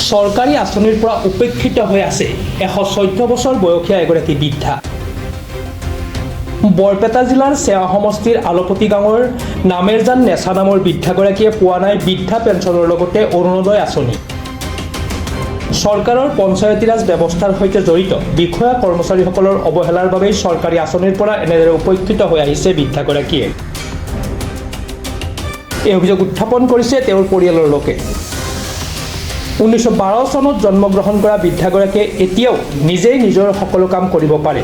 চৰকাৰী আঁচনিৰ পৰা উপেক্ষিত হৈ আছে 114 বছৰ বয়সীয়া এগৰাকী বৃদ্ধা। বৰপেটা জিলাৰ চেৱা সমষ্টিৰ আলপতি গাঁৱৰ নামেৰজান নেচা নামৰ বৃদ্ধাগৰাকীয়ে পোৱা নাই বৃদ্ধা পেঞ্চনৰ লগতে অৰুণোদয় আঁচনি। চৰকাৰৰ পঞ্চায়তীৰাজ ব্যৱস্থাৰ সৈতে জড়িত বিষয়া কৰ্মচাৰীসকলৰ অৱহেলাৰ বাবেই চৰকাৰী আঁচনিৰ পৰা এনেদৰে উপেক্ষিত হৈ আহিছে বৃদ্ধাগৰাকীয়ে। এই অভিযোগ উত্থাপন কৰিছে তেওঁৰ পৰিয়ালৰ লোকে। 1912 চনত জন্মগ্ৰহণ কৰা বৃদ্ধাগৰাকীয়ে এতিয়াও নিজেই নিজৰ সকলো কাম কৰিব পাৰে।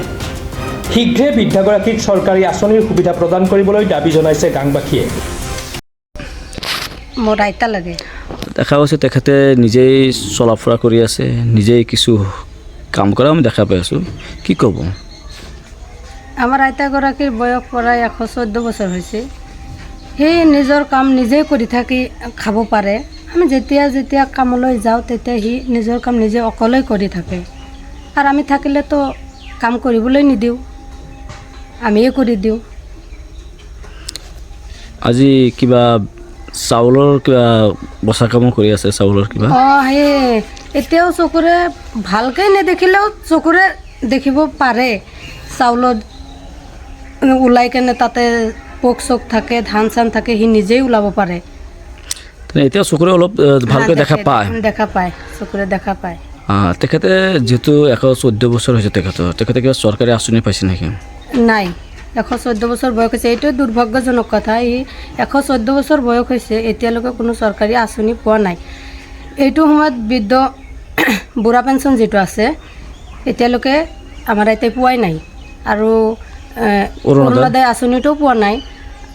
শীঘ্ৰে বৃদ্ধাগৰাকীক চৰকাৰী আঁচনিৰ সুবিধা প্ৰদান কৰিবলৈ দাবী জনাইছে গাঁওবাসীয়ে। মোৰ আইতা লাগে। দেখা গৈছে তেখেতে নিজেই চলা ফুৰা কৰি আছে, নিজেই কিছু কাম কৰা আমি দেখা পাই আছোঁ। কি ক'ব? আমাৰ আইতাগৰাকীৰ বয়স প্ৰায় 114 বছৰ হৈছে। সেই নিজৰ কাম নিজেই কৰি থাকি খাব পাৰে। আমি যেতিয়া কামলৈ যাওঁ তেতিয়া সি নিজৰ কাম নিজে অকলেই কৰি থাকে, আৰু আমি থাকিলেতো কাম কৰিবলৈ নিদিওঁ, আমিয়ে কৰি দিওঁ। আজি কিবা চাউলৰ কিবা বচা কামো কৰি আছে, চাউলৰ কিবা সেই এতিয়াও চকুৰে ভালকৈ নেদেখিলেও চকুৰে দেখিব পাৰে। চাউলত ওলাই কেনে তাতে পোক চোক থাকে, ধান চান থাকে, সি নিজেই ওলাব পাৰে। এতিয়া চকুৰে অলপ ভালকৈ দেখা পায়, চকুৰে দেখা পায়। তেখেতে যিহেতু 114 বছৰ হৈছে, তেখেতে কিবা চৰকাৰী আঁচনি পাইছে নেকি? নাই, 114 বছৰ বয়স হৈছে। এইটোৱে দুৰ্ভাগ্যজনক কথা। ই 114 বছৰ বয়স হৈছে, এতিয়ালৈকে কোনো চৰকাৰী আঁচনি পোৱা নাই। এইটো সময়ত বৃদ্ধ বুঢ়া পেঞ্চন যিটো আছে এতিয়ালৈকে আমাৰ আইতাই পোৱাই নাই, আৰু অৰুণোদয় আঁচনিটোও পোৱা নাই।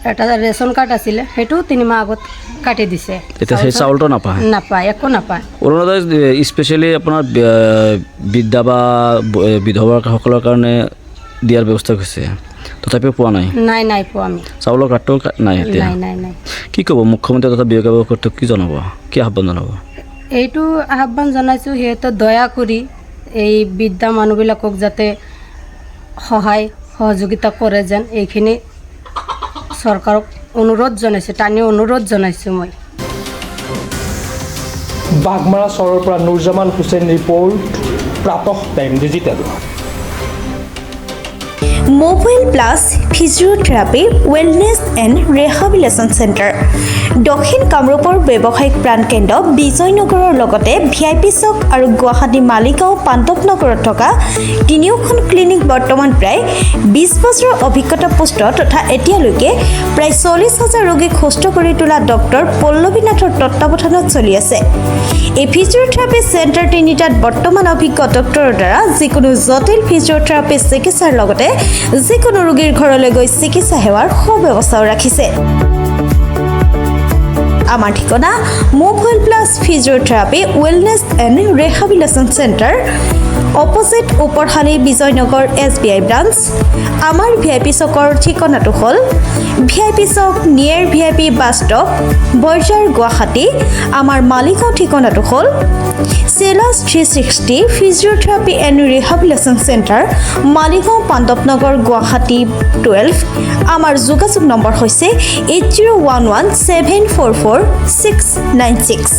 এটা ৰেচন কাৰ্ড আছিলে, সেইটো 3 মাহ আগত কাটি দিছে। এতিয়া সেই চাউলটো নাপায়, একো নাপায়। অৰুণোদয় স্পেচিয়েলি আপোনাৰ বৃদ্ধা বা বিধৱাসকলৰ কাৰণে দিয়াৰ ব্যৱস্থা হৈছে, তথাপিও পোৱা নাই। নাই পোৱা আমি। চাউলৰ কাৰ্ডটো নাই এতিয়া। নাই। কি ক'ব মুখ্যমন্ত্ৰী তথা বিভাগীয় কি জনাব, কি আহ্বান জনাব? এইটো আহ্বান জনাইছোঁ, সিহঁতে দয়া কৰি এই বৃদ্ধা মানুহবিলাকক যাতে সহযোগিতা কৰে যেন, এইখিনি চৰকাৰক টানি অনুৰোধ জনাইছোঁ মই। বাঘমাৰা চহৰৰ পৰা Nurjaman Hussain report, Pratah time digital. Mobile plus physiotherapy wellness and rehabilitation centre, দক্ষিণ কামৰূপৰ ব্যৱসায়িক প্ৰাণকেন্দ্ৰ বিজয়নগৰৰ লগতে VIP চক আৰু গুৱাহাটী মালিগাঁও পাণ্ডৱনগৰত থকা 3খন ক্লিনিক বৰ্তমান প্ৰায় 20 বছৰৰ অভিজ্ঞতা পুষ্ট তথা এতিয়ালৈকে প্ৰায় 40,000 ৰোগীক সুস্থ কৰি তোলা ডক্টৰ পল্লৱী নাথৰ তত্বাৱধানত চলি আছে। এই ফিজিঅ'থেৰাপি চেণ্টাৰ 3টাত বৰ্তমান অভিজ্ঞ ডক্টৰৰ দ্বাৰা যিকোনো জটিল ফিজিঅ'থেৰাপি চিকিৎসাৰ লগতে যিকোনো ৰোগীৰ ঘৰলৈ গৈ চিকিৎসা সেৱাৰ সুব্যৱস্থাও ৰাখিছে। আমাৰ ঠিকনা mobile plus physiotherapy wellness and rehabilitation centre, opposite Oporshali Bijoynagar SBI branch. আমাৰ VIP চকৰ ঠিকনাটো হ'ল VIP চক near VIP bus stop, Borjhar, Guwahati. আমাৰ মালিগাঁও ঠিকনাটো হ'ল চেলাছ 360 physiotherapy and rehabilitation centre, Maligaon Pandavnagar, Guwahati 12। আমাৰ যোগাযোগ নম্বৰ হৈছে 8011744696।